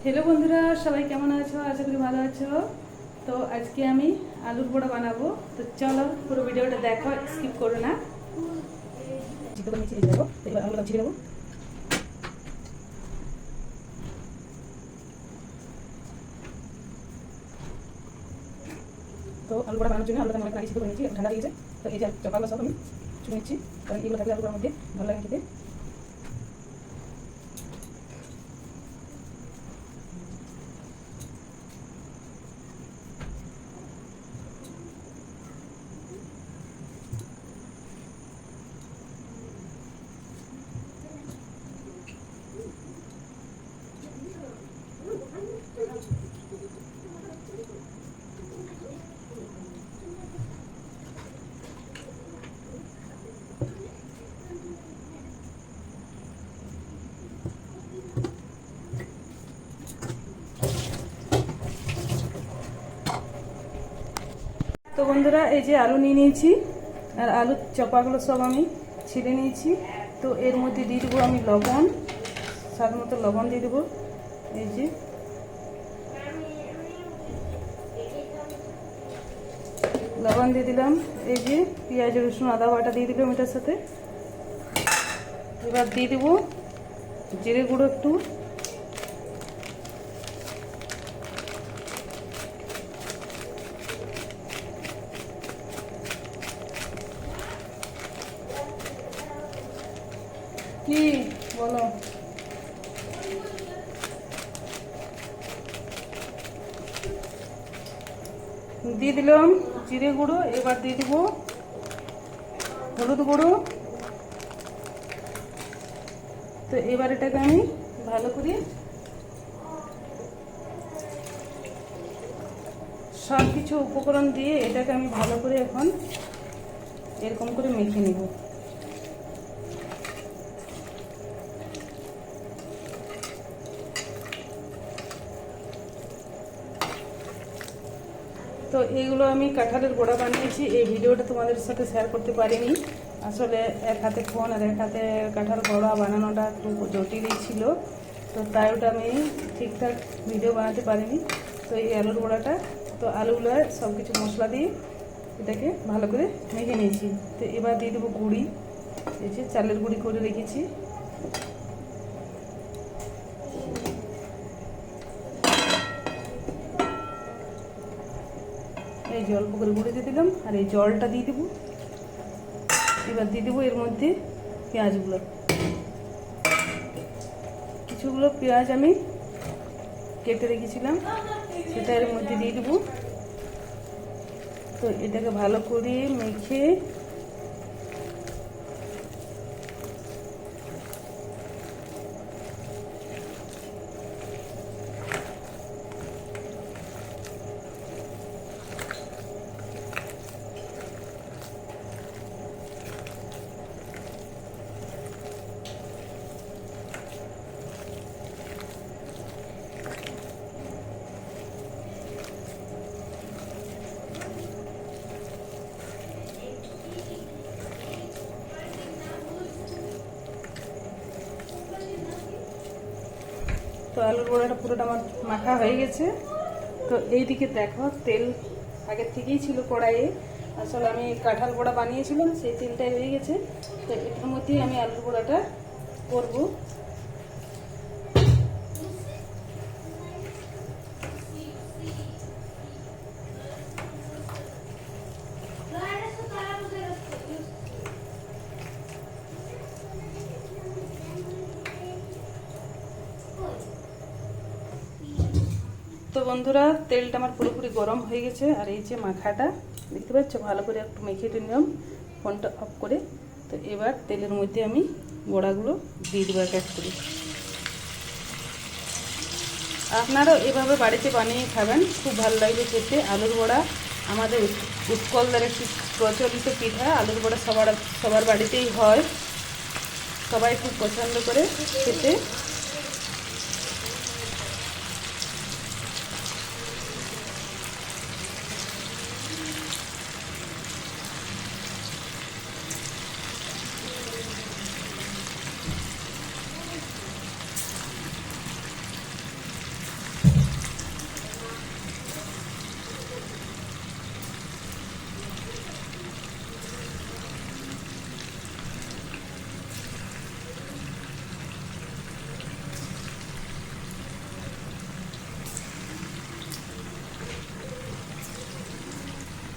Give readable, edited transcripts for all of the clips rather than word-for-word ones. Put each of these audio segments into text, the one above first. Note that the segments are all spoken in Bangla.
হ্যালো বন্ধুরা, সবাই কেমন আছো? আশা করি ভালো আছো। তো আজকে আমি আলুর বড়া বানাবো। তো চলো পুরো ভিডিওটা দেখো, স্কিপ করো না। তো আলু বড়া বানানোর জন্য আলুটা আমি অনেক সিদ্ধ করে নিয়েছি, ঠান্ডা লেগেছে। তো এই যে চপাগুলো সব আমি ছুঁয়ে নিচ্ছি, কারণ এগুলো থাকলে আলু বড়ার মধ্যে ভালো লাগে খেতে। তো বন্ধুরা, এই যে আলু নিয়ে নিয়েছি, আর আলুর চপাগুলো সব আমি ছিঁড়ে নিয়েছি। তো এর মধ্যে দিয়ে দেবো আমি লবণ, স্বাদ মতো লবণ দিয়ে দেবো। এই যে লবণ দিয়ে দিলাম। এই যে পেঁয়াজ রসুন আদা বাটা দিয়ে দিলাম এটার সাথে। এবার দিয়ে দেবো জিরে গুঁড়ো একটু, কি বলো, দিয়ে দিলাম জিরে গুঁড়ো। এবার দিয়ে দিব হলুদ গুঁড়ো। তো এবার এটাকে আমি ভালো করে সব কিছু উপকরণ দিয়ে এটাকে আমি ভালো করে এখন এরকম করে মেখে নেব। তো এইগুলো আমি কাঁঠালের বড়া বানিয়েছি। এই ভিডিওটা তোমাদের সাথে শেয়ার করতে পারিনি, আসলে এক হাতে ফোন আর এক হাতে কাঁঠাল বড়া বানানোটা একটু জটিলই ছিল। তো তাই ওটা আমি ঠিকঠাক ভিডিও বানাতে পারিনি। তো এই আলুর বড়াটা, তো আলুগুলো সব কিছু মশলা দিয়ে এটাকে ভালো করে মেখে নিয়েছি। তো এবার দিয়ে দেবো গুঁড়ি, এই যে চালের গুঁড়ি করে রেখেছি। এই যে অল্প করে গুঁড়ে দিয়ে দিলাম, আর এই জলটা দিয়ে দেবো। এবার দিয়ে দেবো এর মধ্যে পেঁয়াজগুলো। কিছুগুলো পেঁয়াজ আমি কেটে রেখেছিলাম, সেটা এর মধ্যে দিয়ে দেবো। তো এটাকে ভালো করে মেখে তো আলুর বড়াটা পুরোটা আমার মাখা হয়ে গেছে। তো এইদিকে দেখো, তেল আগের থেকেই ছিল কড়াইয়ে। আসলে আমি কাঁঠাল বড়া বানিয়েছিলাম, সেই তেলটাই হয়ে গেছে। তো এটার মধ্যেই আমি আলুর বড়াটা করবো। তো বন্ধুরা, তেলটা আমার পুরোপুরি গরম হয়ে গেছে। আর এই যে মাখাটা দেখতে পাচ্ছ, ভালো করে একটু মেখে নিলাম ফোনটা অফ করে। তো এবার তেলের মধ্যে আমি বড়াগুলো দিয়ে দেবো এক এক করে। আপনারাও এভাবে বাড়িতে বানিয়ে খাবেন, খুব ভালো লাগবে খেতে। আলুর বড়া আমাদের উৎকলদের একটি প্রচলিত পিঠা। আলুর বড়া সবার বাড়িতেই হয়, সবাই খুব পছন্দ করে খেতে।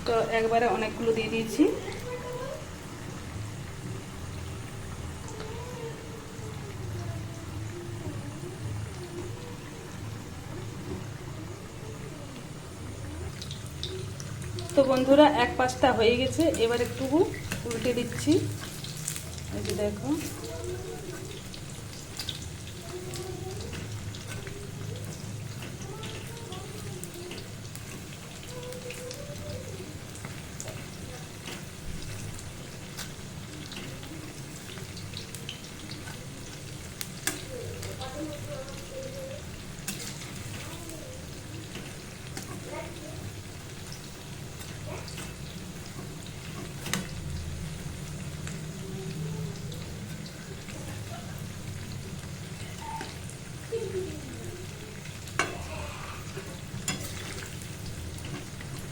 তো একবারে অনেকগুলো দিয়ে দিয়েছি। তো বন্ধুরা এক পাশটা হয়ে গেছে, এবার একটু উল্টে দিচ্ছি। এই যে দেখো,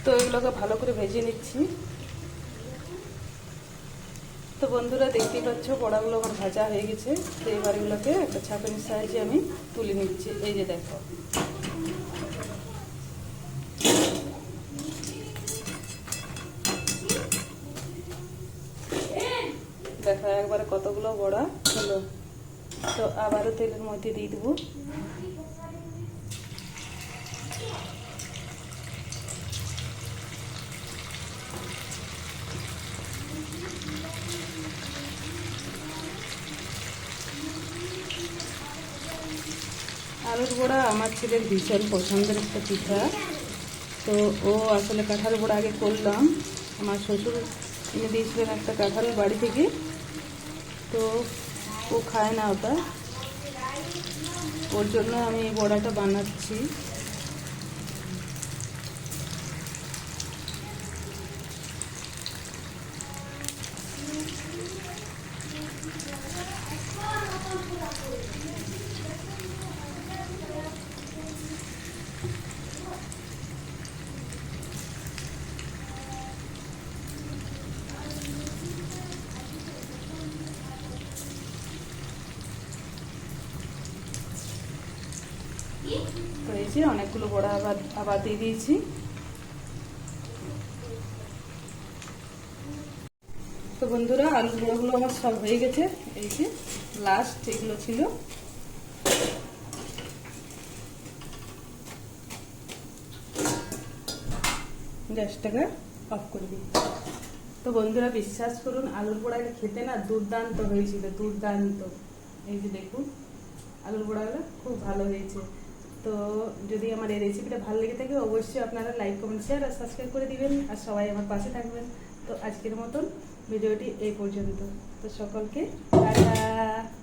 তো এগুলোকে ভালো করে ভেজে নিচ্ছি। তো বন্ধুরা দেখতেই পাচ্ছ বড়াগুলো আমার ভাজা হয়ে গেছে। তো এবার এগুলোকে একটা ছাঁকনির সাহায্যে আমি তুলে নিচ্ছি। এই যে দেখো, দেখো একবারে কতগুলো বড়া হলো। তো আবারও তেলের মধ্যে দিয়ে দেবো। আলুর বড়া আমার ছেলের ভীষণ পছন্দের একটা পিঠা। তো ও আসলে কাঁঠাল বড়া আগে করলাম, আমার শ্বশুর এনে দিয়েছিলেন একটা কাঁঠাল বাড়ি থেকে। তো ও খায় না ওটা, ওর জন্য আমি এই বড়াটা বানাচ্ছি। তো এই যে অনেকগুলো বড়া আবার দিয়ে দিয়েছি। তো বন্ধুরা আলুর বড়াগুলো আমার সব হয়ে গেছে। এই যে লাস্ট এগুলো ছিল। গ্যাসটাকে অফ করে দিই। তো বন্ধুরা বিশ্বাস করুন, আলুর বড়াগুলো খেতে না দুর্দান্ত হয়েছিল, দুর্দান্ত। এই যে দেখুন আলুর বড়াগুলো খুব ভালো হয়েছে। তো যদি আমার এই রেসিপিটা ভালো লেগে থাকে অবশ্যই আপনারা লাইক, কমেন্ট, শেয়ার আর সাবস্ক্রাইব করে দিবেন, আর সবাই আমার পাশে থাকবেন। তো আজকের মতন ভিডিওটি এই পর্যন্ত। তো সকলকে টাটা।